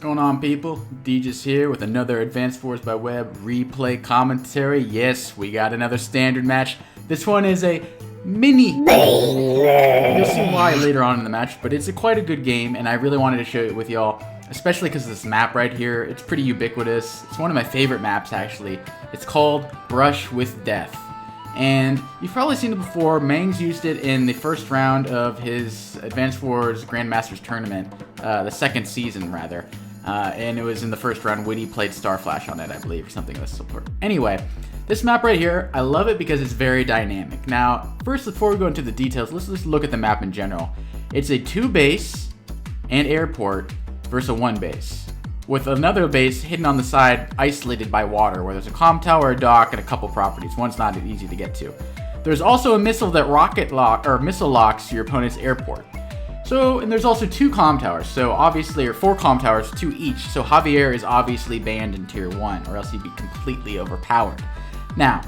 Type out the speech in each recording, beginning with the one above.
going on, people? DJ's here with another Advanced Wars by Web replay commentary. Yes, we got another standard match. This one is a mini. You'll see why later on in the match, but it's quite a good game, and I really wanted to share it with y'all, especially because this map right here, it's pretty ubiquitous. It's one of my favorite maps, actually. It's called Brush with Death. And you've probably seen it before. Mang's used it in the first round of his Advanced Wars Grandmasters tournament, the second season, rather. And it was in the first round. Lvjd played Starflash on it, I believe, or something of this sort. Anyway, this map right here, I love it because it's very dynamic. Now, first, before we go into the details, let's just look at the map in general. It's a 2-base and airport versus a 1-base, with another base hidden on the side, isolated by water, where there's a comm tower, a dock, and a couple properties. One's not easy to get to. There's also a missile that missile locks your opponent's airport. So, and there's also 2 comm towers, so obviously, or 4 comm towers, 2 each. So Javier is obviously banned in Tier 1, or else he'd be completely overpowered. Now,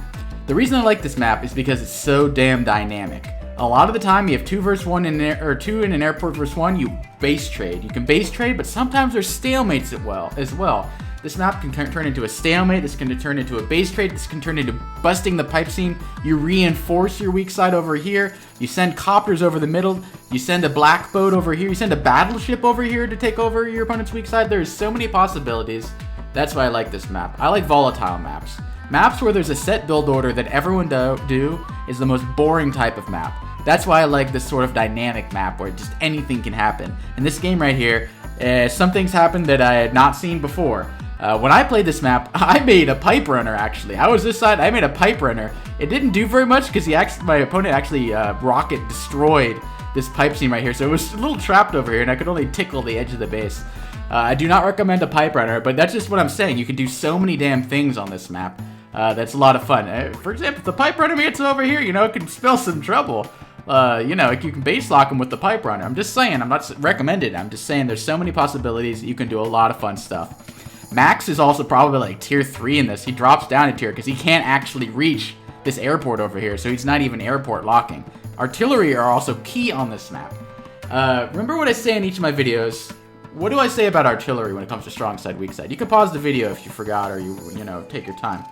the reason I like this map is because it's so damn dynamic. A lot of the time, you have 2 versus 1 or 2 in an airport versus 1. You base trade. You can base trade, but sometimes there's stalemates as well. This map can turn into a stalemate. This can turn into a base trade. This can turn into busting the pipe seam. You reinforce your weak side over here. You send copters over the middle. You send a black boat over here. You send a battleship over here to take over your opponent's weak side. There's so many possibilities. That's why I like this map. I like volatile maps. Maps where there's a set build order that everyone do is the most boring type of map. That's why I like this sort of dynamic map where just anything can happen. In this game right here, some things happened that I had not seen before. When I played this map, I made a pipe runner, actually. I was this side, I made a pipe runner. It didn't do very much because my opponent actually rocket destroyed this pipe seam right here. So it was a little trapped over here and I could only tickle the edge of the base. I do not recommend a pipe runner, but that's just what I'm saying. You can do so many damn things on this map. That's a lot of fun. For example, if the pipe runner gets over here, it can spell some trouble. You can base lock him with the pipe runner. I'm just saying, I'm not recommending it. I'm just saying there's so many possibilities. You can do a lot of fun stuff. Max is also probably like Tier 3 in this. He drops down a tier because he can't actually reach this airport over here, so he's not even airport locking. Artillery are also key on this map. Remember what I say in each of my videos. What do I say about artillery when it comes to strong side, weak side? You can pause the video if you forgot or you take your time.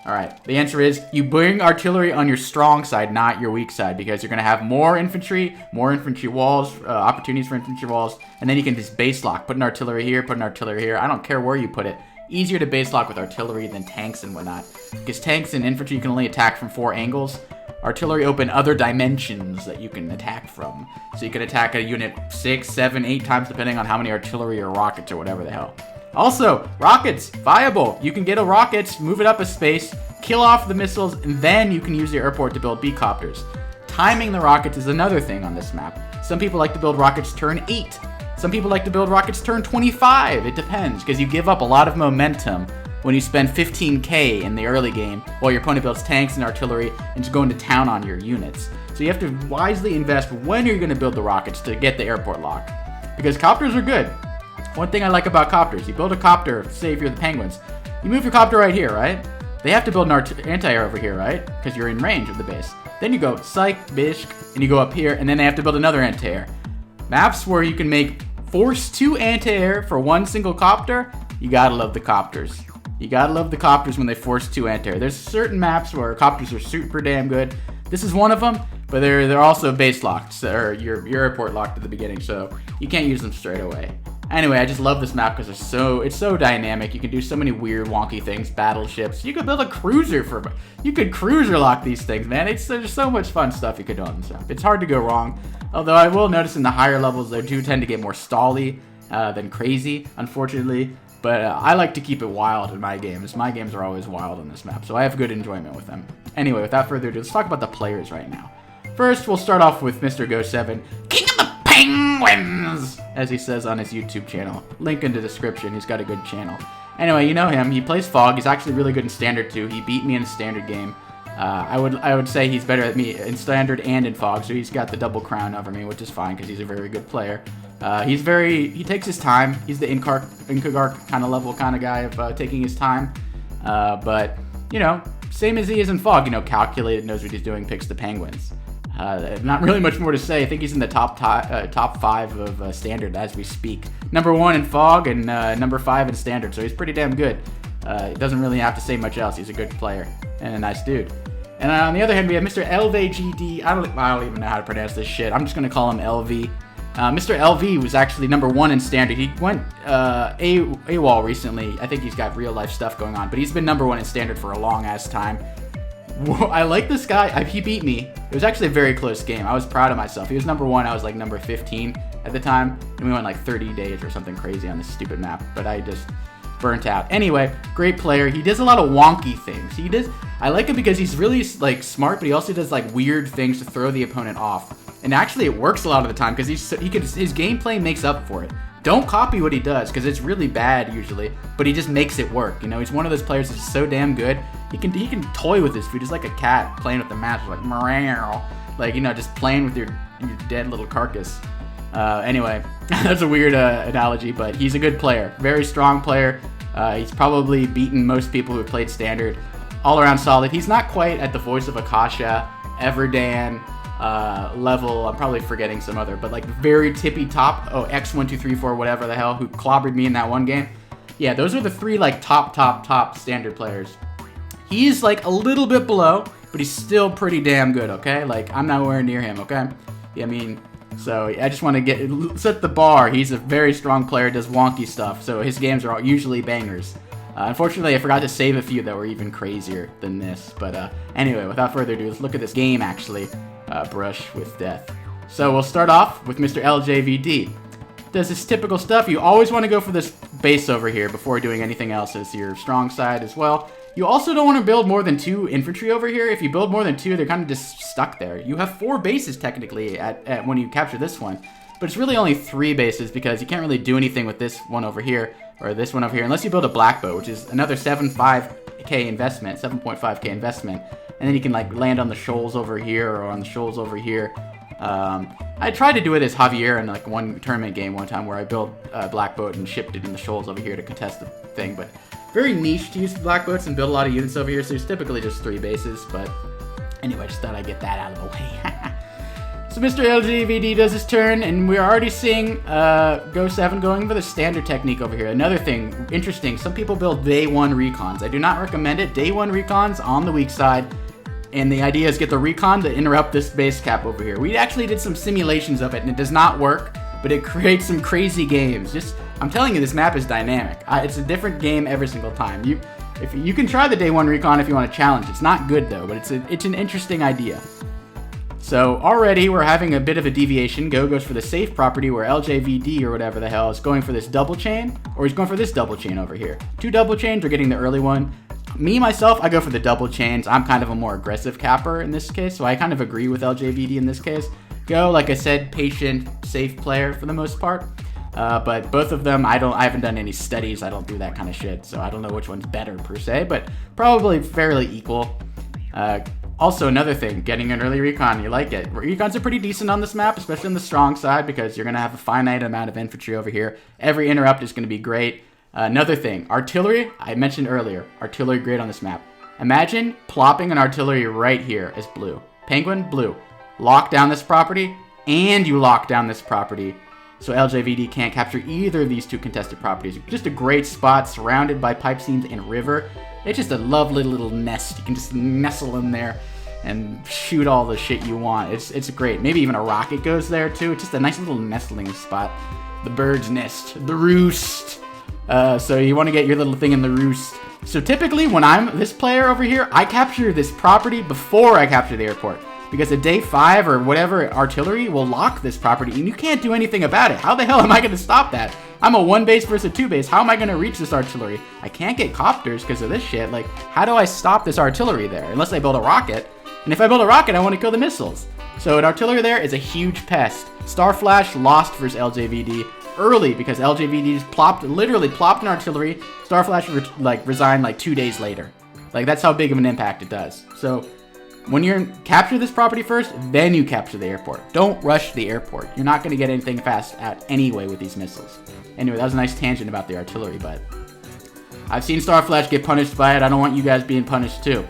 Alright, the answer is you bring artillery on your strong side, not your weak side, because you're going to have more infantry walls, opportunities for infantry walls, and then you can just base lock. Put an artillery here, put an artillery here. I don't care where you put it. Easier to base lock with artillery than tanks and whatnot, because tanks and infantry you can only attack from 4 angles. Artillery open other dimensions that you can attack from. So you can attack a unit 6, 7, 8 times depending on how many artillery or rockets or whatever the hell. Also, rockets, viable. You can get a rocket, move it up a space, kill off the missiles, and then you can use your airport to build B-copters. Timing the rockets is another thing on this map. Some people like to build rockets turn 8. Some people like to build rockets turn 25. It depends, because you give up a lot of momentum when you spend 15k in the early game while your opponent builds tanks and artillery and just going to town on your units. So you have to wisely invest when you're going to build the rockets to get the airport lock. Because copters are good. One thing I like about copters, you build a copter, say if you're the Penguins, you move your copter right here, right? They have to build an anti-air over here, right? Because you're in range of the base. Then you go psych, bishk, and you go up here, and then they have to build another anti-air. Maps where you can force 2 anti-air for 1 single copter, you gotta love the copters. You gotta love the copters when they force 2 anti-air. There's certain maps where copters are super damn good. This is one of them, but they're also base locked, or your airport locked at the beginning, so you can't use them straight away. Anyway, I just love this map because it's so dynamic. You can do so many weird, wonky things. Battleships. You could build a cruiser you could cruiser lock these things, man. There's so much fun stuff you could do on this map. It's hard to go wrong. Although I will notice in the higher levels, they do tend to get more stally than crazy, unfortunately. But I like to keep it wild in my games. My games are always wild on this map, so I have good enjoyment with them. Anyway, without further ado, let's talk about the players right now. First, we'll start off with Mr. Go7, King of the Penguins, as he says on his YouTube channel. Link in the description. He's got a good channel. Anyway, you know him. He plays Fog. He's actually really good in Standard too. He beat me in a Standard game. I would say he's better at me in Standard and in Fog, so he's got the double crown over me, which is fine because he's a very good player. He takes his time. He's the Inkagar kind of level kind of guy of taking his time. But, same as he is in Fog, calculated, knows what he's doing, picks the Penguins. Not really much more to say. I think he's in the top 5 of Standard as we speak. Number 1 in Fog and number 5 in Standard, so he's pretty damn good. Doesn't really have to say much else. He's a good player and a nice dude. And on the other hand, we have Mr. Lvjd. I don't even know how to pronounce this shit. I'm just gonna call him LV. Mr. LV was actually number 1 in Standard. He went AWOL recently. I think he's got real life stuff going on, but he's been number 1 in Standard for a long ass time. I like this guy. He beat me. It was actually a very close game. I was proud of myself. He was number 1. I was like number 15 at the time, and we went like 30 days or something crazy on this stupid map. But I just burnt out. Anyway, great player. He does a lot of wonky things. I like him because he's really like smart, but he also does like weird things to throw the opponent off. And actually, it works a lot of the time because his gameplay makes up for it. Don't copy what he does because it's really bad usually, but he just makes it work. You know, he's one of those players that's so damn good. He can toy with his food. He's like a cat playing with the mouse, like meow, like, you know, just playing with your dead little carcass. Anyway, that's a weird analogy, but he's a good player, very strong player. He's probably beaten most people who have played Standard. All around solid. He's not quite at the Voice of Akasha, Everdan level. I'm probably forgetting some other, but like very tippy top. Oh, X1234, whatever the hell, who clobbered me in that one game. Yeah, those are the 3 like top Standard players. He's like a little bit below, but he's still pretty damn good, okay? Like, I'm nowhere near him, okay? Yeah, I mean, so I just want to set the bar. He's a very strong player, does wonky stuff, so his games are usually bangers. Unfortunately, I forgot to save a few that were even crazier than this. But anyway, without further ado, let's look at this game, actually. Brush with Death. So we'll start off with Mr. LJVD. Does his typical stuff. You always want to go for this base over here before doing anything else as your strong side as well. You also don't want to build more than 2 infantry over here. If you build more than 2, they're kind of just stuck there. You have 4 bases technically at when you capture this one. But it's really only 3 bases because you can't really do anything with this one over here or this one over here unless you build a black boat, which is another 7.5k investment. And then you can like land on the shoals over here or on the shoals over here. I tried to do it as Javier in like one tournament game one time where I built a black boat and shipped it in the shoals over here to contest the thing, but very niche to use black boats and build a lot of units over here, so there's typically just 3 bases, but anyway, just thought I'd get that out of the way. So Mr. LGVD does his turn, and we're already seeing Go7 going for the standard technique over here. Another thing, interesting, some people build day 1 recons. I do not recommend it. Day 1 recons on the weak side, and the idea is get the recon to interrupt this base cap over here. We actually did some simulations of it, and it does not work, but it creates some crazy games. I'm telling you, this map is dynamic. It's a different game every single time. If you can try the day 1 recon if you want to challenge. It's not good though, but it's an interesting idea. So already we're having a bit of a deviation. Go goes for the safe property where LJVD or whatever the hell is going for this double chain, or he's going for this double chain over here. 2 double chains, we're getting the early one. Me, myself, I go for the double chains. I'm kind of a more aggressive capper in this case, so I kind of agree with LJVD in this case. Go, like I said, patient, safe player for the most part. But both of them, I haven't done any studies. I don't do that kind of shit, so I don't know which one's better per se, but probably fairly equal. Also, another thing, getting an early recon, you like it. Recons are pretty decent on this map, especially on the strong side, because you're going to have a finite amount of infantry over here. Every interrupt is going to be great. Another thing, artillery, I mentioned earlier, artillery great on this map. Imagine plopping an artillery right here as blue. Penguin, blue. Lock down this property, and you lock down this property. So LJVD can't capture either of these 2 contested properties. Just a great spot, surrounded by pipe seams and river. It's just a lovely little nest. You can just nestle in there and shoot all the shit you want. It's great. Maybe even a rocket goes there too. It's just a nice little nestling spot. The bird's nest, the roost. So you want to get your little thing in the roost. So typically when I'm this player over here, I capture this property before I capture the airport. Because a day 5 or whatever artillery will lock this property and you can't do anything about it. How the hell am I going to stop that? I'm a 1 base versus a 2 base. How am I going to reach this artillery? I can't get copters because of this shit. Like, how do I stop this artillery there? Unless I build a rocket. And if I build a rocket, I want to kill the missiles. So an artillery there is a huge pest. Star Flash lost versus LJVD early because LJVD just literally plopped an artillery. Star Flash resigned like 2 days later. Like, that's how big of an impact it does. So when you capture this property first, then you capture the airport. Don't rush the airport. You're not going to get anything fast out anyway with these missiles. Anyway, that was a nice tangent about the artillery, but I've seen Star Flash get punished by it. I don't want you guys being punished too.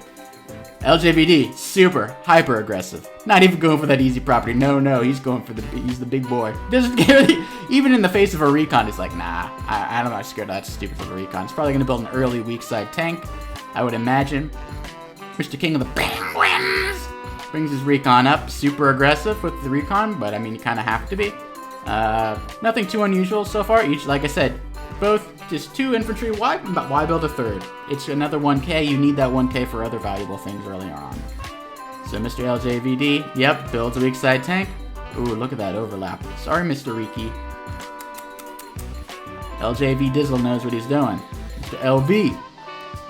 LJVD, super hyper aggressive. Not even going for that easy property. No, he's going for he's the big boy. Doesn't care. Even in the face of a recon, he's like, nah, I don't know, I'm scared that's stupid for the recon. He's probably gonna build an early weak side tank, I would imagine. Mr. King of the Penguins brings his recon up, super aggressive with the recon, but I mean, you kind of have to be. Nothing too unusual so far. Each, like I said, both just 2 infantry. Why build a 3rd? It's another 1k. You need that 1k for other valuable things earlier on. So Mr. LJVD, yep, builds a weak side tank. Ooh, look at that overlap. Sorry, Mr. Riki. LJV Dizzle knows what he's doing. Mr. LV.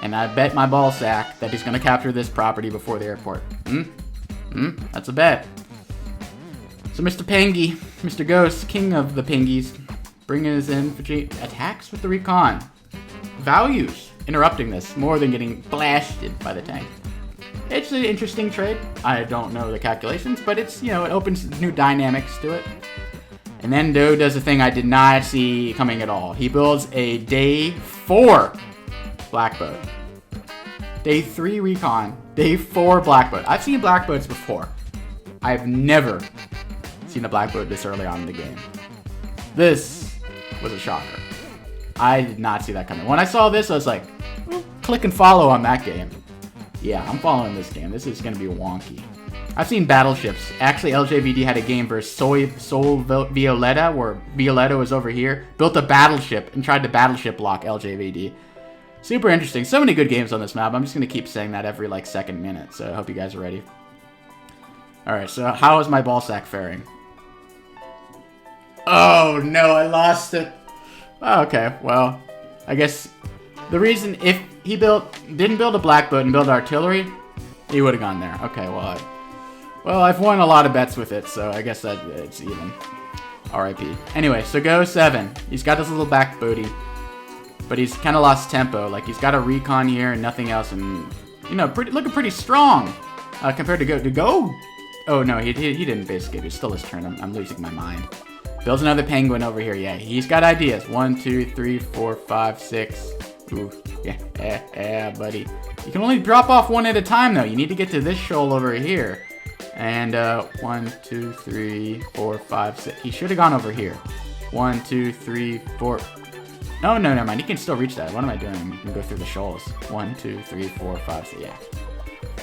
And I bet my ball sack that he's going to capture this property before the airport. That's a bet. So Mr. Pengy, Mr. Ghost, king of the Pengies, bringing his infantry, attacks with the recon. Values interrupting this more than getting blasted by the tank. It's an interesting trade. I don't know the calculations, but it's, you know, it opens new dynamics to it. And then Doe does a thing I did not see coming at all. He builds a day 4 blackboat. Day 3 recon. Day 4 blackboat. I've seen blackboats before. I've never seen a blackboat this early on in the game. This was a shocker. I did not see that coming. When I saw this, I was like, click and follow on that game. Yeah, I'm following this game. This is going to be wonky. I've seen battleships. Actually, LJVD had a game versus Sol Violetta, where Violetta was over here, built a battleship, and tried to battleship block LJVD. Super interesting. So many good games on this map. I'm just going to keep saying that every, like, second minute, so I hope you guys are ready. Alright, so how is my ball sack faring? Oh, no, I lost it. Oh, okay, well, I guess the reason, if he didn't build a blackboat and build artillery, he would have gone there. Okay, well, I've won a lot of bets with it, so I guess that it's even. RIP. Anyway, so Go7. He's got his little back booty, but he's kind of lost tempo. Like, he's got a recon here and nothing else, and, you know, looking pretty strong compared to Go. Oh, no, he didn't base skip. It's still his turn. I'm losing my mind. Builds another penguin over here. Yeah, he's got ideas. 1, 2, 3, 4, 5, 6. Ooh, yeah, buddy. You can only drop off one at a time, though. You need to get to this shoal over here. And 1, 2, 3, 4, 5, 6. He should have gone over here. 1, 2, 3, 4. No, never mind. He can still reach that. What am I doing? You can go through the shoals. 1, 2, 3, 4, 5, 6. Yeah.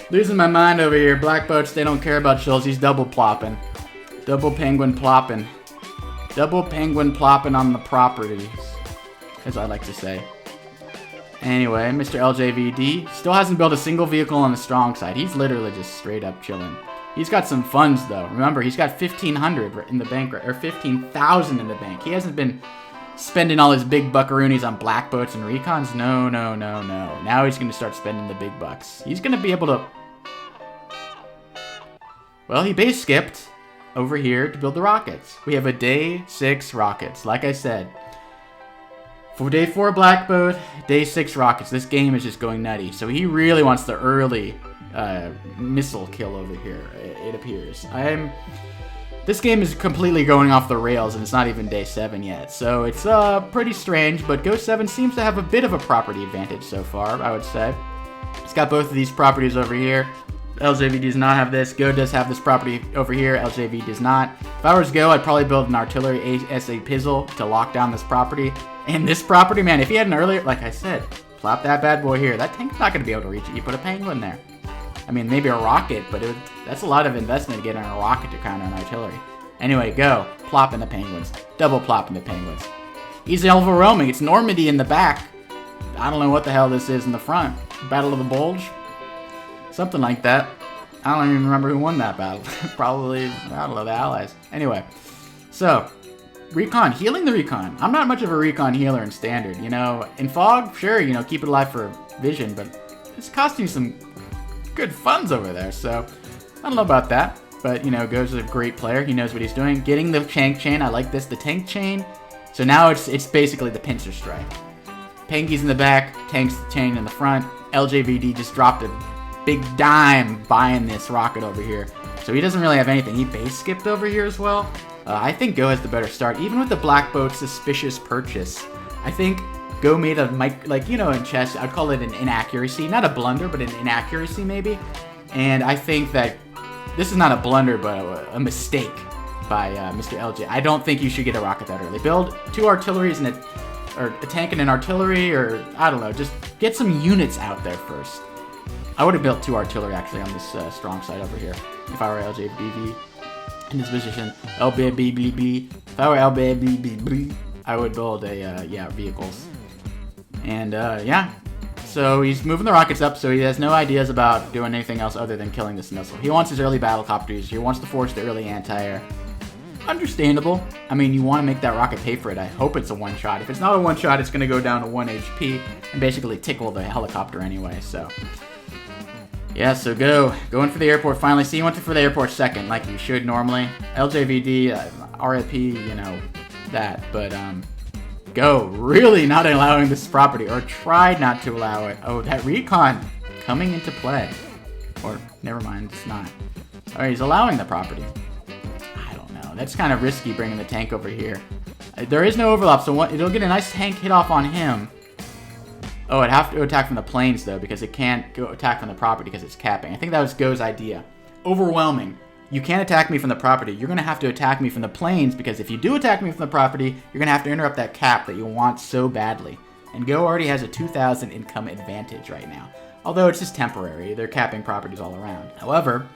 Losing my mind over here. Black boats, they don't care about shoals. He's double plopping. Double penguin plopping. Double penguin plopping on the properties, as I like to say. Anyway, Mr. LJVD still hasn't built a single vehicle on the strong side. He's literally just straight up chilling. He's got some funds, though. Remember, he's got 1,500 in the bank, or 15,000 in the bank. He hasn't been spending all his big buckaroonies on black boats and recons. No. Now he's going to start spending the big bucks. He's going to be able to... Well, he base skipped over here to build the rockets. We have a day 6 rockets, like I said. For day 4 black boat, day 6 rockets. This game is just going nutty. So he really wants the early missile kill over here, it appears. This game is completely going off the rails, and it's not even day 7 yet. So it's pretty strange, but Go7 seems to have a bit of a property advantage so far, I would say. It's got both of these properties over here. LJV does not have this. Go does have this property over here. LJV does not. If I was Go, I'd probably build an artillery SA Pizzle to lock down this property. And this property, man, if he had an earlier, like I said, plop that bad boy here. That tank's not going to be able to reach it. You put a penguin there. I mean, maybe a rocket, but that's a lot of investment to get on a rocket to counter an artillery. Anyway, Go. Plopping the penguins. Double plopping the penguins. Easy Alva roaming. It's Normandy in the back. I don't know what the hell this is in the front. Battle of the Bulge? Something like that. I don't even remember who won that battle. Probably, I don't know, the Allies. Anyway, so, recon. Healing the recon. I'm not much of a recon healer in Standard. You know, in Fog, sure, you know, keep it alive for vision, but it's costing you some good funds over there, so I don't know about that. But, you know, Go's a great player. He knows what he's doing. Getting the tank chain. I like this. The tank chain. So now it's basically the pincer strike. Pengi's in the back. Tank's chain in the front. LJVD just dropped a big dime buying this rocket over here. So he doesn't really have anything. He base skipped over here as well. I think Go has the better start. Even with the black boat suspicious purchase, I think Go made a, like, you know, in chess, I'd call it an inaccuracy. Not a blunder, but an inaccuracy maybe. And I think that this is not a blunder, but a mistake by Mr. LJ. I don't think you should get a rocket that early. Build 2 artilleries and a tank and an artillery, or I don't know, just get some units out there first. I would have built 2 artillery actually on this strong side over here if I were LJVD in this position. LBBB. If I were LBBB, I would build vehicles. And yeah. So he's moving the rockets up, so he has no ideas about doing anything else other than killing this missile. He wants his early battle copters. He wants to force the early anti-air. Understandable. I mean, you want to make that rocket pay for it. I hope it's a one-shot. If it's not a one-shot, it's going to go down to 1 HP and basically tickle the helicopter anyway, so... Yeah, so going for the airport finally. See, you went for the airport second, like you should normally. LJVD, RIP, you know, that. But, Go really not allowing this property, or tried not to allow it. Oh, that recon coming into play. Or, never mind, it's not. Alright, he's allowing the property. I don't know. That's kind of risky bringing the tank over here. There is no overlap, so it'll get a nice tank hit off on him. Oh, it'd have to attack from the planes, though, because it can't go attack from the property because it's capping. I think that was Go's idea. Overwhelming. You can't attack me from the property. You're going to have to attack me from the planes, because if you do attack me from the property, you're going to have to interrupt that cap that you want so badly. And Go already has a 2,000 income advantage right now. Although it's just temporary. They're capping properties all around. However,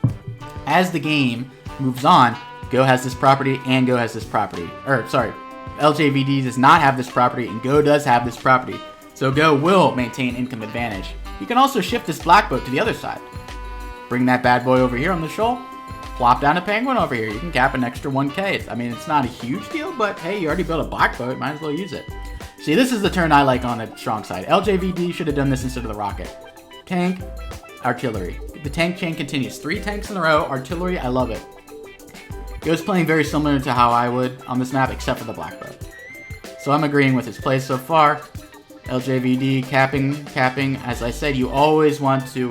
as the game moves on, Go has this property and Go has this property. LJVD does not have this property and Go does have this property. So Go will maintain income advantage. You can also shift this black boat to the other side. Bring that bad boy over here on the shoal. Plop down a penguin over here. You can cap an extra 1k. I mean, it's not a huge deal, but hey, you already built a black boat. Might as well use it. See, this is the turn I like on the strong side. LJVD should have done this instead of the rocket. Tank, artillery. The tank chain continues. 3 tanks in a row. Artillery, I love it. Go's playing very similar to how I would on this map, except for the black boat. So I'm agreeing with his plays so far. LJVD, capping. As I said, you always want to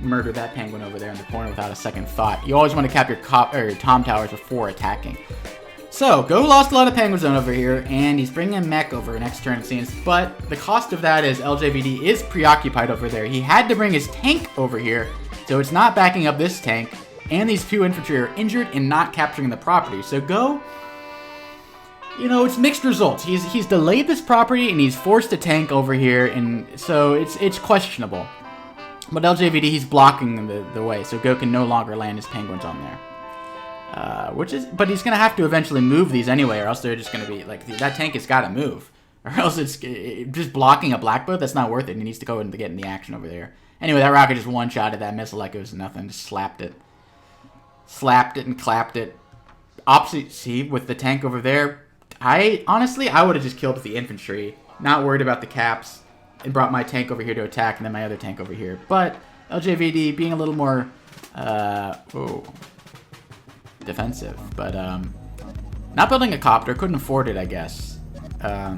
murder that penguin over there in the corner without a second thought. You always want to cap your Tom Towers before attacking. So, Go lost a lot of penguins over here, and he's bringing a mech over next turn, it seems. But the cost of that is LJVD is preoccupied over there. He had to bring his tank over here, so it's not backing up this tank. And these 2 infantry are injured and not capturing the property. So Go... You know, it's mixed results. He's delayed this property and he's forced a tank over here, and so it's questionable. But LJVD, he's blocking the way, so Go can no longer land his penguins on there. But he's gonna have to eventually move these anyway, or else they're just gonna be like, that tank has got to move, or else it's just blocking a black boat. That's not worth it. He needs to go and get in the action over there. Anyway, that rocket just one-shotted that missile like it was nothing. Just slapped it and clapped it. Opposite, see, with the tank over there. Honestly, I would have just killed with the infantry, not worried about the caps, and brought my tank over here to attack, and then my other tank over here. But LJVD being a little more defensive, but not building a copter, couldn't afford it, I guess. Yeah,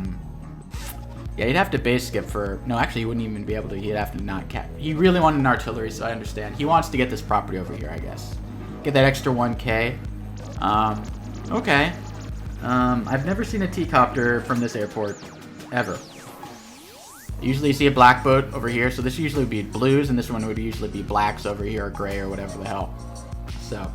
he'd have to base skip for... No, actually, he wouldn't even be able to. He'd have to not cap. He really wanted an artillery, so I understand. He wants to get this property over here, I guess. Get that extra 1k. Okay. I've never seen a T-copter from this airport, ever. Usually you see a black boat over here, so this usually would be blues, and this one would usually be blacks over here, or gray, or whatever the hell. So,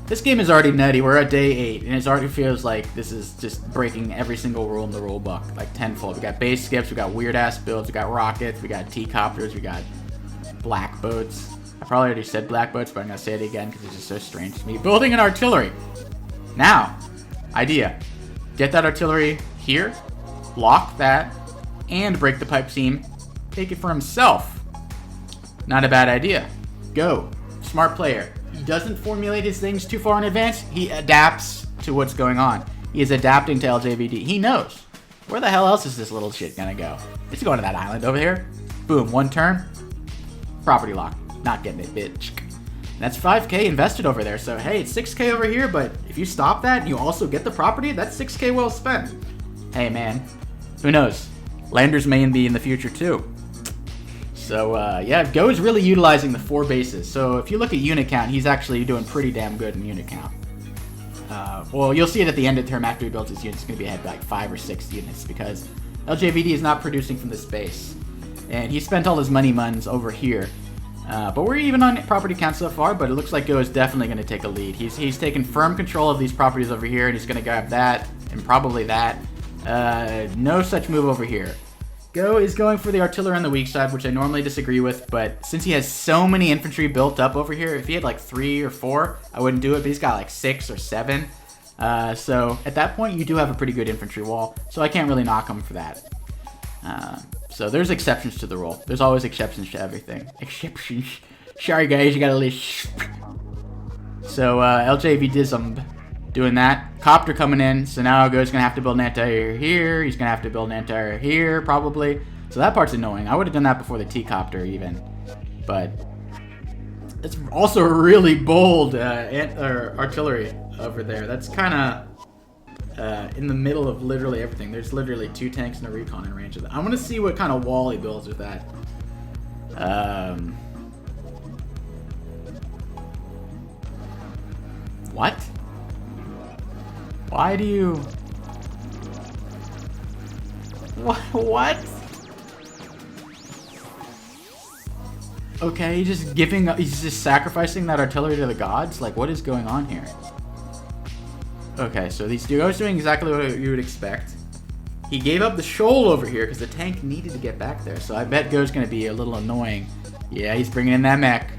this game is already nutty. We're at day 8, and it already feels like this is just breaking every single rule in the rule book, like tenfold. We got base skips, we got weird-ass builds, we got rockets, we got T-copters, we got black boats. I probably already said black boats, but I'm going to say it again because it's just so strange to me. Building an artillery. Now, idea. Get that artillery here, lock that, and break the pipe seam. Take it for himself. Not a bad idea. Go. Smart player. He doesn't formulate his things too far in advance. He adapts to what's going on. He is adapting to LJVD. He knows. Where the hell else is this little shit gonna go? It's going to that island over here. Boom. 1 turn. Property lock. Not getting it, bitch. That's 5k invested over there. So, hey, it's 6k over here, but if you stop that and you also get the property, that's 6k well spent. Hey, man. Who knows? Landers may be in the future, too. So, yeah, Go is really utilizing the 4 bases. So, if you look at unit count, he's actually doing pretty damn good in unit count. Well, you'll see it at the end of the term after he builds his units. It's going to be ahead by like 5 or 6 units because LJVD is not producing from this base. And he spent all his money muns over here. But we're even on property count so far, but it looks like Go is definitely going to take a lead. He's taken firm control of these properties over here, and he's going to grab that, and probably that. No such move over here. Go is going for the artillery on the weak side, which I normally disagree with, but since he has so many infantry built up over here, if he had like 3 or 4, I wouldn't do it, but he's got like 6 or 7. So at that point, you do have a pretty good infantry wall, so I can't really knock him for that. So there's exceptions to the rule. There's always exceptions to everything. Exceptions. Sorry guys, you gotta list. So Lvjd1828 doing that. Copter coming in. So now Go's gonna have to build an anti-air here. He's gonna have to build an anti-air here, probably. So that part's annoying. I would have done that before the T-copter even. But it's also a really bold artillery over there. That's kind of in the middle of literally everything. There's literally 2 tanks and a recon in range of that. I want to see what kind of wall he builds with that. What? Why do you... What? Okay, he's just sacrificing that artillery to the gods? Like, what is going on here? Okay, so these duos doing exactly what you would expect. He gave up the shoal over here because the tank needed to get back there. So I bet Go's going to be a little annoying. Yeah, he's bringing in that mech.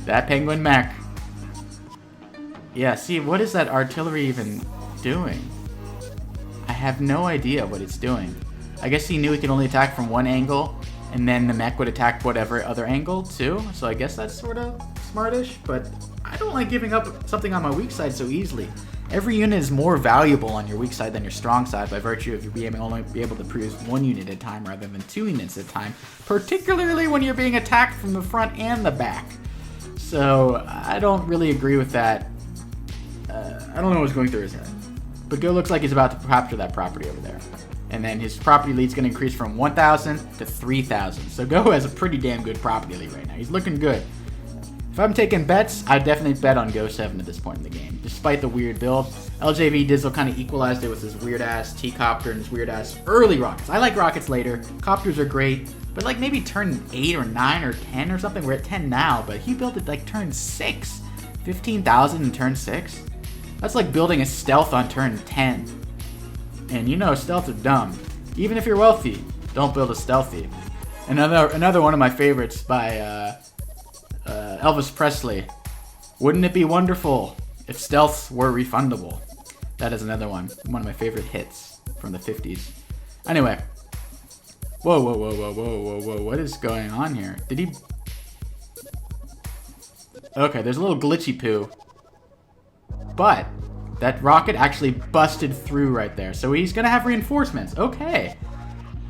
That penguin mech. Yeah, see, what is that artillery even doing? I have no idea what it's doing. I guess he knew he could only attack from one angle, and then the mech would attack whatever other angle too. So I guess that's sort of smartish, but I don't like giving up something on my weak side so easily. Every unit is more valuable on your weak side than your strong side by virtue of you being only be able to produce 1 unit at a time rather than 2 units at a time, particularly when you're being attacked from the front and the back. So I don't really agree with that. I don't know what's going through his head. But Go looks like he's about to capture that property over there. And then his property lead's going to increase from 1,000 to 3,000. So Go has a pretty damn good property lead right now. He's looking good. If I'm taking bets, I'd definitely bet on Go7 at this point in the game, despite the weird build. Lvjd1828 kind of equalized it with his weird-ass T-copter and his weird-ass early rockets. I like rockets later. Copters are great, but like maybe turn 8 or 9 or 10 or something. We're at 10 now, but he built it like turn 6. 15,000 in turn 6? That's like building a stealth on turn 10. And you know stealth are dumb. Even if you're wealthy, don't build a stealthy. Another one of my favorites by Elvis Presley. Wouldn't it be wonderful if stealths were refundable? That is another one of my favorite hits from the 50s. Anyway. Whoa, whoa, whoa, whoa, whoa, whoa, whoa. What is going on here? Did he... Okay, there's a little glitchy poo. But that rocket actually busted through right there. So he's going to have reinforcements. Okay.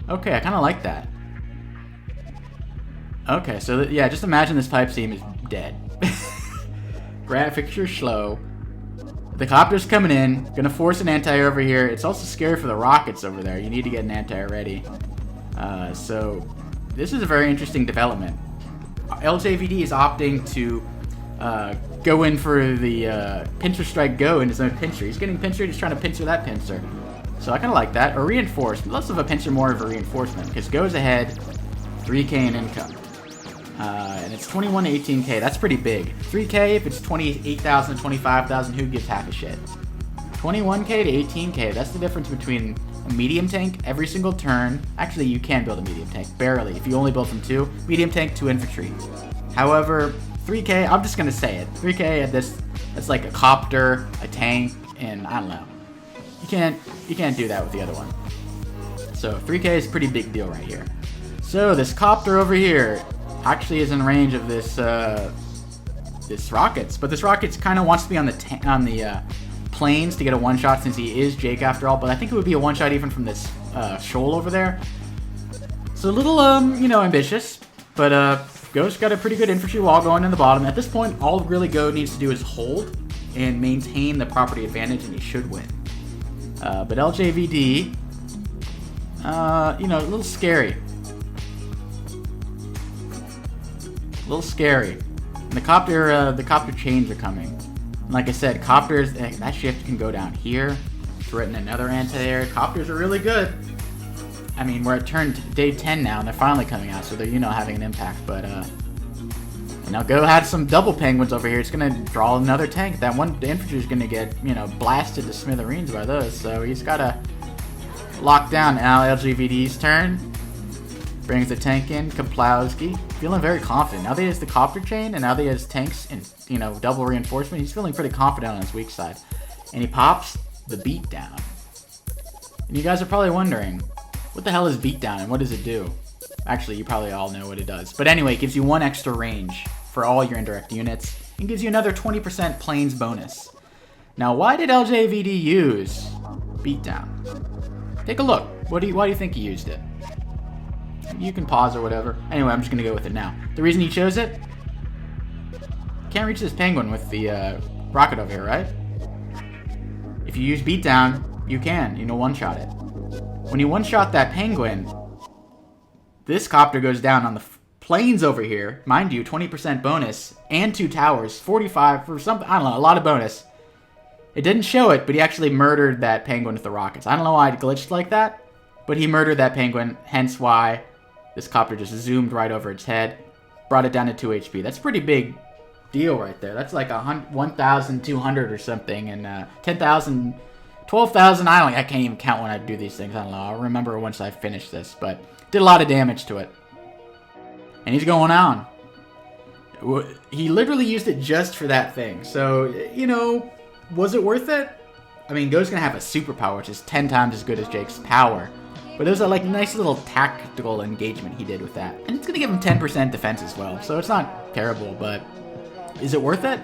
Okay, I kind of like that. Okay, so yeah, just imagine this pipe seam is dead. Graphics are slow. The copter's coming in. Gonna force an anti-air over here. It's also scary for the rockets over there. You need to get an anti-air ready. So this is a very interesting development. Lvjd is opting to go in for the pincer strike Go in his own pincer. He's getting pincered. He's trying to pincer that pincer. So I kind of like that. Or reinforced. Less of a pincer, more of a reinforcement. Because Go's ahead. 3k in income. And it's 21 to 18k. That's pretty big. 3k if it's 28,000 to 25,000. Who gives half a shit? 21k to 18k. That's the difference between a medium tank every single turn. Actually, you can build a medium tank. Barely. If you only build from 2. Medium tank, 2 infantry. However... 3k, I'm just gonna say it. 3k at this, that's like a copter, a tank, and I don't know. You can't do that with the other one. So 3k is a pretty big deal right here. So this copter over here actually is in range of this this rockets, but this rockets kind of wants to be on the planes to get a one shot since he is Jake after all. But I think it would be a one shot even from this shoal over there. So a little you know, ambitious, but Go's got a pretty good infantry wall going in the bottom. At this point, all really Go needs to do is hold and maintain the property advantage, and he should win. But Lvjd, you know, a little scary. A little scary. And the copter chains are coming. And like I said, copters, that shift can go down here. Threaten another anti-air. Copters are really good. I mean, we're at day 10 now, and they're finally coming out, so they're, you know, having an impact. But Now Go had some double penguins over here. It's going to draw another tank. That one infantry is going to get, you know, blasted to smithereens by those. So he's got to lock down. Now Lvjd's turn. Brings the tank in. Kaplowski. Feeling very confident. Now that he has the copter chain and now that he has tanks and, you know, double reinforcement, he's feeling pretty confident on his weak side. And he pops the beatdown. And you guys are probably wondering, what the hell is beatdown and what does it do? Actually, you probably all know what it does. But anyway, it gives you 1 extra range for all your indirect units and gives you another 20% planes bonus. Now, why did Lvjd use beatdown? Take a look. Why do you think he used it? You can pause or whatever. Anyway, I'm just going to go with it now. The reason he chose it? Can't reach this penguin with the rocket over here, right? If you use beatdown, you can. You know, one-shot it. When you one-shot that penguin, this copter goes down on the planes over here. Mind you, 20% bonus and 2 towers. 45 for something. I don't know, a lot of bonus. It didn't show it, but he actually murdered that penguin with the rockets. I don't know why it glitched like that, but he murdered that penguin, hence why this copter just zoomed right over its head, brought it down to 2 HP. That's a pretty big deal right there. That's like 1,200 or something, and 10,000, 12,000. I can't even count when I do these things. I don't know. I'll remember once I finish this, but did a lot of damage to it. And he's going on. He literally used it just for that thing. So, you know, was it worth it? I mean, Go's going to have a superpower, which is 10 times as good as Jake's power. But it was a like nice little tactical engagement he did with that. And it's going to give him 10% defense as well. So it's not terrible, but is it worth it?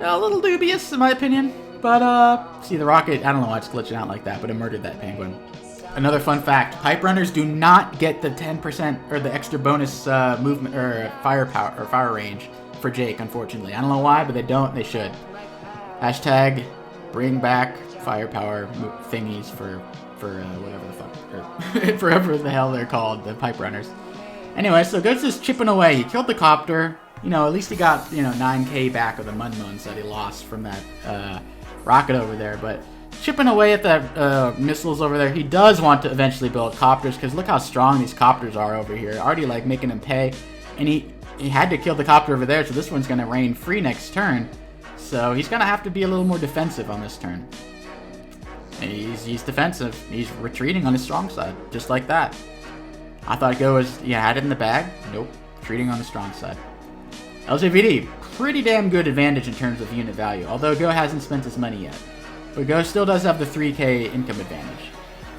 A little dubious in my opinion. But, see the rocket, I don't know why it's glitching out like that, but it murdered that penguin. Another fun fact, pipe runners do not get the 10% or the extra bonus movement or firepower or fire range for Jake, unfortunately. I don't know why, but they don't. They should. Hashtag bring back firepower thingies for whatever the fuck, or forever the hell they're called, the pipe runners. Anyway, so Go's just chipping away. He killed the copter. You know, at least he got, you know, 9k back of the Munmuns that he lost from that rocket over there. But chipping away at the missiles over there, he does want to eventually build copters, because look how strong these copters are over here. Already, like, making him pay. And he had to kill the copter over there, so this one's going to reign free next turn. So he's going to have to be a little more defensive on this turn. He's defensive. He's retreating on his strong side, just like that. I thought Go was, had it in the bag. Nope, retreating on the strong side. Lvjd, pretty damn good advantage in terms of unit value, although Go hasn't spent his money yet. But Go still does have the 3k income advantage.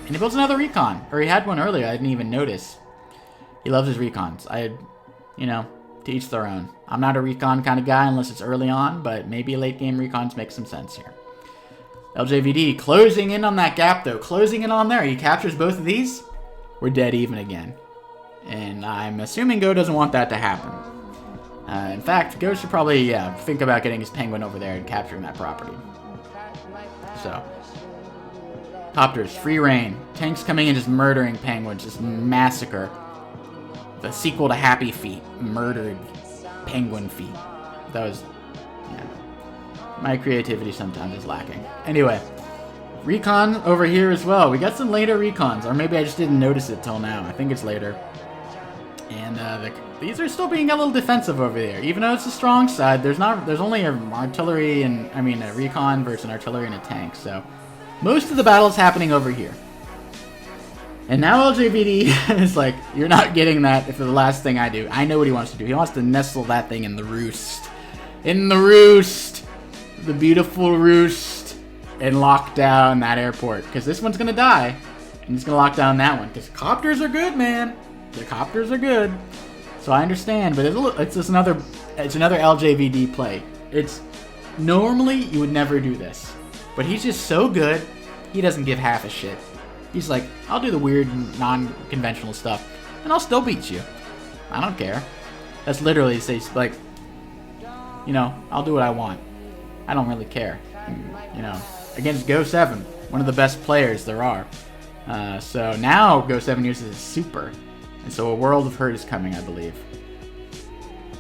And he builds another recon, or he had one earlier, I didn't even notice. He loves his recons. To each their own. I'm not a recon kind of guy unless it's early on, but maybe late game recons make some sense here. Lvjd closing in on that gap though, closing in on there. He captures both of these. We're dead even again. And I'm assuming Go doesn't want that to happen. In fact, Go should probably, think about getting his penguin over there and capturing that property. So, copters, free reign. Tanks coming in just murdering penguins, just massacre. The sequel to Happy Feet, murdered penguin feet. That was, my creativity sometimes is lacking. Anyway, recon over here as well. We got some later recons, or maybe I just didn't notice it till now. I think it's later. And these are still being a little defensive over there, even though it's a strong side. There's only an artillery and a recon versus an artillery and a tank. So most of the battle is happening over here. And now Lvjd is like, you're not getting that if the last thing I do. I know what he wants to do. He wants to nestle that thing in the roost. In the roost! The beautiful roost. And lock down that airport. Because this one's going to die. And he's going to lock down that one. Because copters are good, man. The copters are good. So I understand. But it's another Lvjd play. It's normally you would never do this. But he's just so good, he doesn't give half a shit. He's like, I'll do the weird, non-conventional stuff, and I'll still beat you. I don't care. That's literally, like, I'll do what I want. I don't really care. Against Go7, one of the best players there are. So now Go7 uses his super. And so a world of hurt is coming, I believe.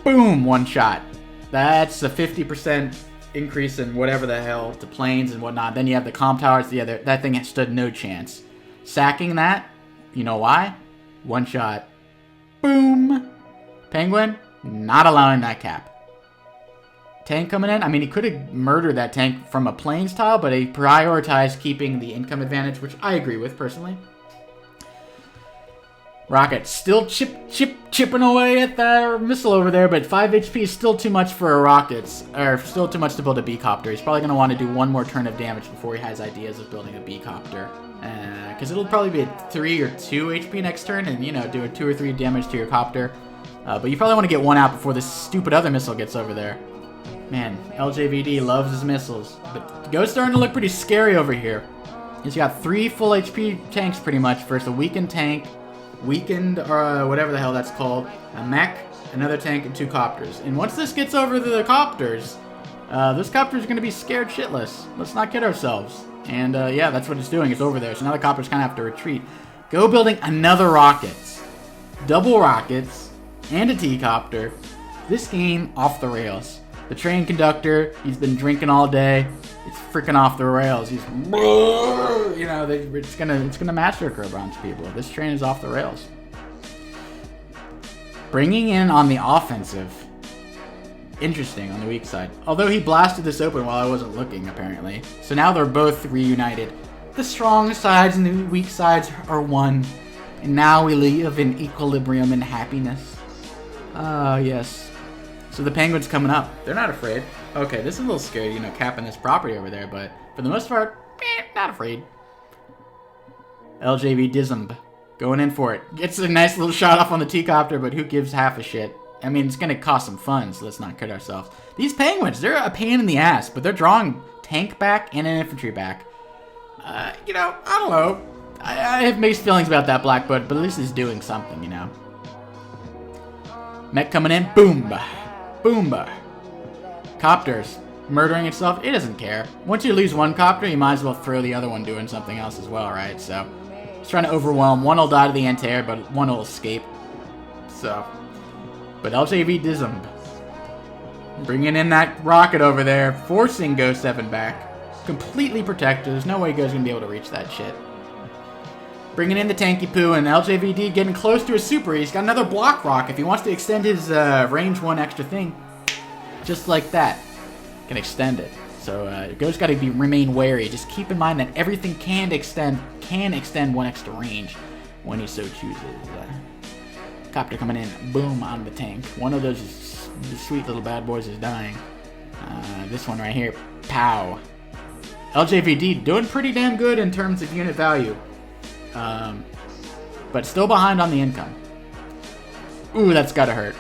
Boom! One shot. That's a 50% increase in whatever the hell to planes and whatnot. Then you have the comm towers. That thing stood no chance. Sacking that, you know why? One shot. Boom! Penguin, Not allowing that cap. Tank coming in. I mean, he could have murdered that tank from a planes tile, but he prioritized keeping the income advantage, which I agree with, personally. Rocket still chipping away at that missile over there, but 5 HP is still too much for a rockets, or still too much to build a B-copter. He's probably going to want to do one more turn of damage before he has ideas of building a B-copter. Because it'll probably be a 3 or 2 HP next turn, and, you know, do a 2 or 3 damage to your copter. But you probably want to get one out before this stupid other missile gets over there. Man, LJVD loves his missiles. But Go's starting to look pretty scary over here. He's got 3 full HP tanks pretty much versus a weakened tank, weakened, or whatever the hell that's called, a mech, another tank, and 2 copters. And once this gets over the copters, this copter's going to be scared shitless. Let's not kid ourselves. And yeah, that's what it's doing. It's over there. So now the copters kind of have to retreat. Go building another rockets. Double rockets and a T-copter. This game off the rails. The train conductor, he's been drinking all day. It's freaking off the rails. He's, you know, it's gonna massacre a bunch of people. This train is off the rails. Bringing in on the offensive. Interesting on the weak side. Although he blasted this open while I wasn't looking, apparently. So now they're both reunited. The strong sides and the weak sides are one. And now we live in equilibrium and happiness. Ah, yes. So the penguin's coming up. They're not afraid. Okay, this is a little scary, you know, capping this property over there, but for the most part, not afraid. LJV1828 going in for it. Gets a nice little shot off on the T-copter, but who gives half a shit? I mean, it's going to cost some funds, so let's not kid ourselves. These penguins, they're a pain in the ass, but they're drawing tank back and an infantry back. You know, I don't know. I have mixed feelings about that Blackbird, but at least he's doing something, you know. Mech coming in. Boom. Boomba. Copters. Murdering itself. It doesn't care. Once you lose one copter, you might as well throw the other one doing something else as well, right? So, it's trying to overwhelm. One will die to the anti-air, but one will escape. So, but LJV1828 bringing in that rocket over there, forcing Go7 back. Completely protected. There's no way Go's going to be able to reach that shit. Bringing in the tanky poo, and LJVD getting close to a super. He's got another block rock if he wants to extend his range 1 extra thing. Just like that. Can extend it. So Go's got to remain wary. Just keep in mind that everything can extend 1 extra range when he so chooses. Copter coming in. Boom on the tank. One of those sweet little bad boys is dying. This one right here. Pow. LJVD doing pretty damn good in terms of unit value. But still behind on the income. Ooh, that's gotta hurt.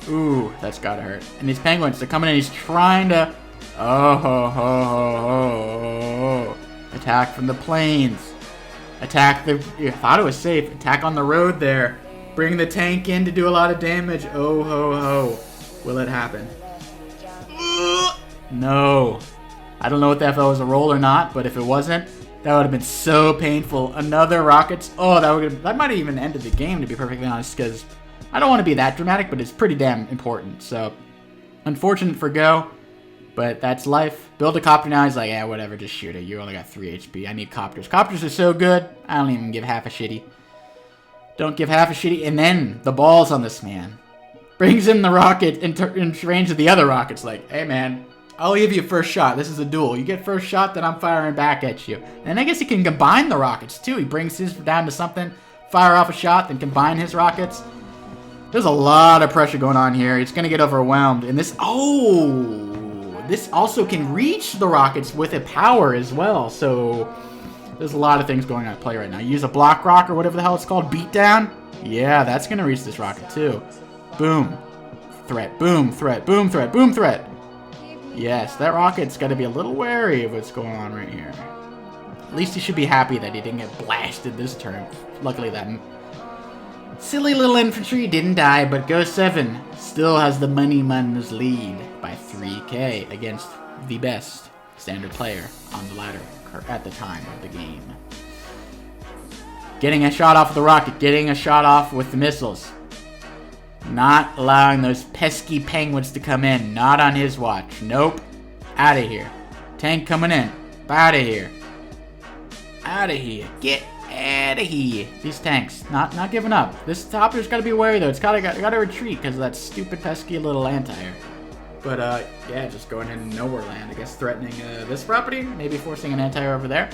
Ooh, that's gotta hurt. And these penguins, they're coming in. He's trying to... Oh, ho, ho, ho, ho. Attack from the planes. Attack the... You thought it was safe. Attack on the road there. Bring the tank in to do a lot of damage. Oh, ho, ho. Will it happen? No. I don't know if that was a roll or not, but if it wasn't, that would have been so painful. Another rockets. Oh, that might have even ended the game, to be perfectly honest, because I don't want to be that dramatic, but it's pretty damn important. So, unfortunate for Go, but that's life. Build a copter now. He's like, yeah, whatever, just shoot it. You only got 3 HP. I need copters. Copters are so good, I don't even give half a shitty. Don't give half a shitty. And then, the balls on this man. Brings in the rocket in range of the other rockets. Like, hey, man, I'll give you first shot. This is a duel. You get first shot, then I'm firing back at you. And I guess he can combine the rockets, too. He brings his down to something, fire off a shot, then combine his rockets. There's a lot of pressure going on here. It's going to get overwhelmed. And this... Oh! This also can reach the rockets with a power as well. So, there's a lot of things going on at play right now. Use a block rock or whatever the hell it's called. Beatdown. Yeah, that's going to reach this rocket, too. Boom. Threat. Boom. Threat. Boom. Threat. Boom. Threat. Yes, that rocket's got to be a little wary of what's going on right here. At least he should be happy that he didn't get blasted this turn. Luckily, that silly little infantry didn't die, but Go7 still has the money man's lead by 3k against the best standard player on the ladder at the time of the game. Getting a shot off with the rocket, getting a shot off with the missiles. Not allowing those pesky penguins to come in. Not on his watch. Nope. Out of here. Tank coming in. Out of here. Out of here. Get Outta here. These tanks, not giving up. This Hopter's gotta be wary though. It's gotta retreat because of that stupid pesky little anti-air. But yeah, just going into nowhere land. I guess threatening this property, maybe forcing an anti-air over there.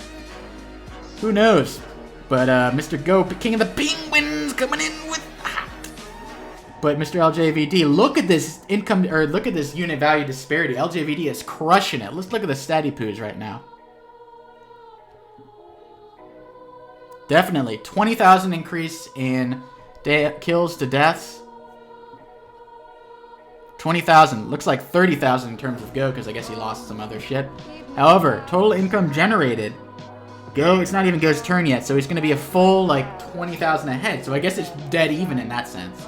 Who knows? But Mr. Go, King of the Penguins, coming in with hot. But Mr. LJVD, look at this look at this unit value disparity. LJVD is crushing it. Let's look at the statty poos right now. Definitely 20,000 increase in kills to deaths. 20,000. Looks like 30,000 in terms of Go, because I guess he lost some other shit. However, total income generated. Go, it's not even Go's turn yet, so he's going to be a full, like, 20,000 ahead. So I guess it's dead even in that sense.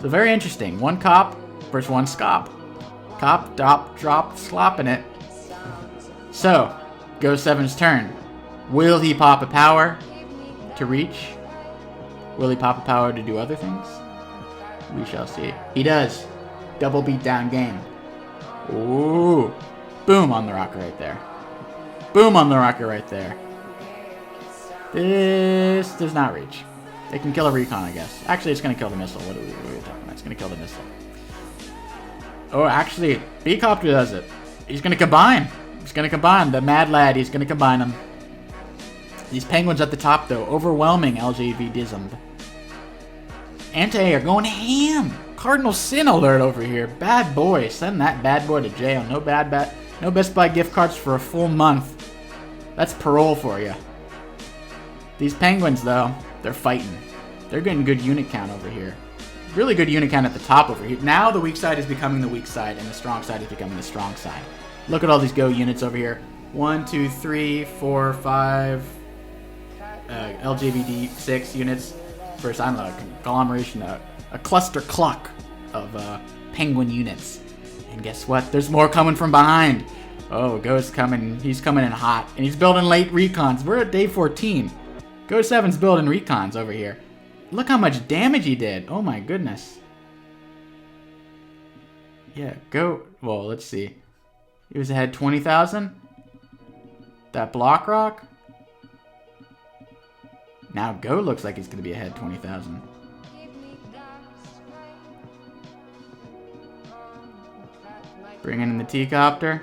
So very interesting. One cop versus one scop. Cop, drop, slopping it. So, Go7's turn. Will he pop a power to reach? Will he pop a power to do other things? We shall see. He does. Double beatdown game. Ooh. Boom on the rocket right there. Boom on the rocket right there. This does not reach. It can kill a recon, I guess. Actually, it's going to kill the missile. What are we talking about? It's going to kill the missile. Oh, actually, B-Copter does it. He's going to combine. He's going to combine. The mad lad, he's going to combine them. These penguins at the top, though. Overwhelming LGVDism. Anti-air going ham. Cardinal Sin alert over here. Bad boy. Send that bad boy to jail. No Best Buy gift cards for a full month. That's parole for you. These penguins, though, they're fighting. They're getting good unit count over here. Really good unit count at the top over here. Now the weak side is becoming the weak side, and the strong side is becoming the strong side. Look at all these Go units over here. 1, 2, 3, 4, 5. LGVD 6 units versus, I don't know, a conglomeration, a cluster cluck of penguin units. And guess what? There's more coming from behind. Oh, Go's coming. He's coming in hot. And he's building late recons. We're at day 14. Go7's building recons over here. Look how much damage he did. Oh my goodness. Yeah, Go. Well, let's see. He was ahead 20,000. That block rock. Now Go looks like he's going to be ahead 20,000. Bringing in the T-Copter.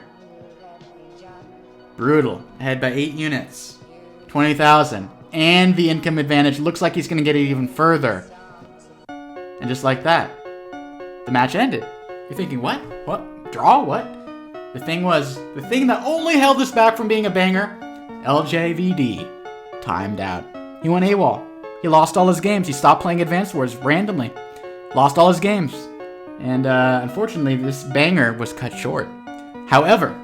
Brutal. Ahead by 8 units. 20,000. And the income advantage looks like he's going to get it even further. And just like that, the match ended. You're thinking, what? What? Draw? What? The thing that only held us back from being a banger, LJVD, timed out. He went AWOL. He lost all his games. He stopped playing Advanced Wars randomly. Lost all his games. And unfortunately, this banger was cut short. However,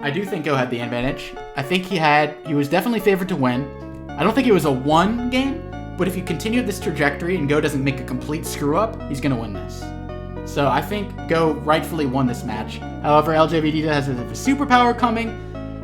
I do think Go had the advantage. I think he was definitely favored to win. I don't think it was a 1 game, but if you continue this trajectory and Go doesn't make a complete screw up, he's going to win this. So I think Go rightfully won this match. However, LJVD has a superpower coming.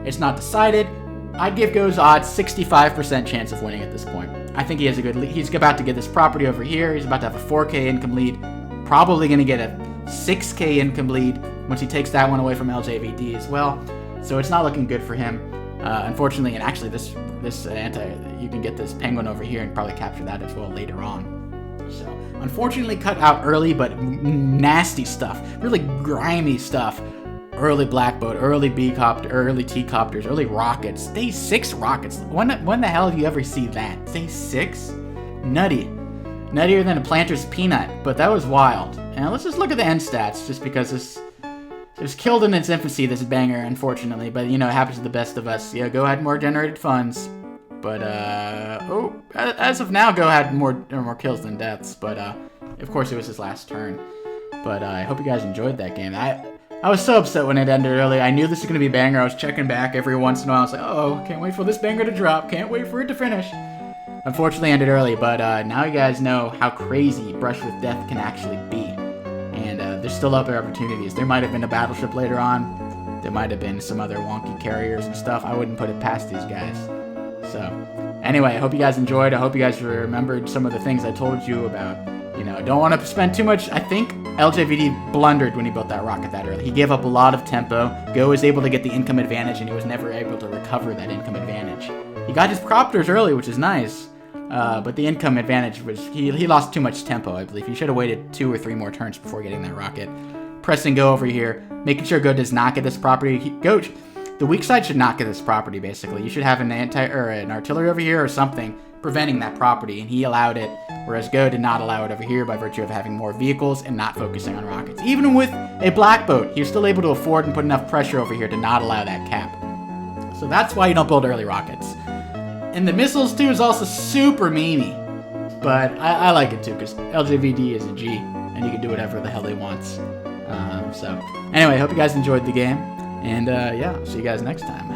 It's not decided. I'd give Go's odds 65% chance of winning at this point. I think he has a good lead. He's about to get this property over here. He's about to have a 4K income lead. Probably going to get a 6K income lead once he takes that one away from LJVD as well. So it's not looking good for him. Unfortunately, and actually you can get this penguin over here and probably capture that as well later on. So unfortunately cut out early, but nasty stuff. Really grimy stuff. Early black boat, early B-copter, early T-copters, early rockets. Day 6 rockets. When the hell have you ever seen that? Day 6? Nutty. Nuttier than a planter's peanut, but that was wild. And let's just look at the end stats, just because it was killed in its infancy, this banger, unfortunately. But, you know, it happens to the best of us. Yeah, Go had more generated funds. But, as of now, Go had more kills than deaths. But, of course, it was his last turn. But I hope you guys enjoyed that game. I was so upset when it ended early. I knew this was going to be a banger. I was checking back every once in a while. I was like, oh, can't wait for this banger to drop. Can't wait for it to finish. Unfortunately, ended early. But now you guys know how crazy Brush with Death can actually be. And there's still other opportunities. There might have been a battleship later on. There might have been some other wonky carriers and stuff. I wouldn't put it past these guys. So, anyway, I hope you guys enjoyed. I hope you guys remembered some of the things I told you about. You know, don't want to spend too much. I think LJVD blundered when he built that rocket that early. He gave up a lot of tempo. Go was able to get the income advantage, and he was never able to recover that income advantage. He got his copters early, which is nice. But the income advantage was he lost too much tempo, I believe. He should have waited 2 or 3 more turns before getting that rocket. Pressing Go over here, making sure Go does not get this property. The weak side should not get this property, basically. You should have an artillery over here or something preventing that property, and he allowed it, whereas Go did not allow it over here by virtue of having more vehicles and not focusing on rockets. Even with a black boat, he was still able to afford and put enough pressure over here to not allow that cap. So that's why you don't build early rockets. And the missiles, too, is also super memey. But I like it, too, because LJVD is a G, and he can do whatever the hell he wants. So, anyway, hope you guys enjoyed the game. And, yeah, see you guys next time.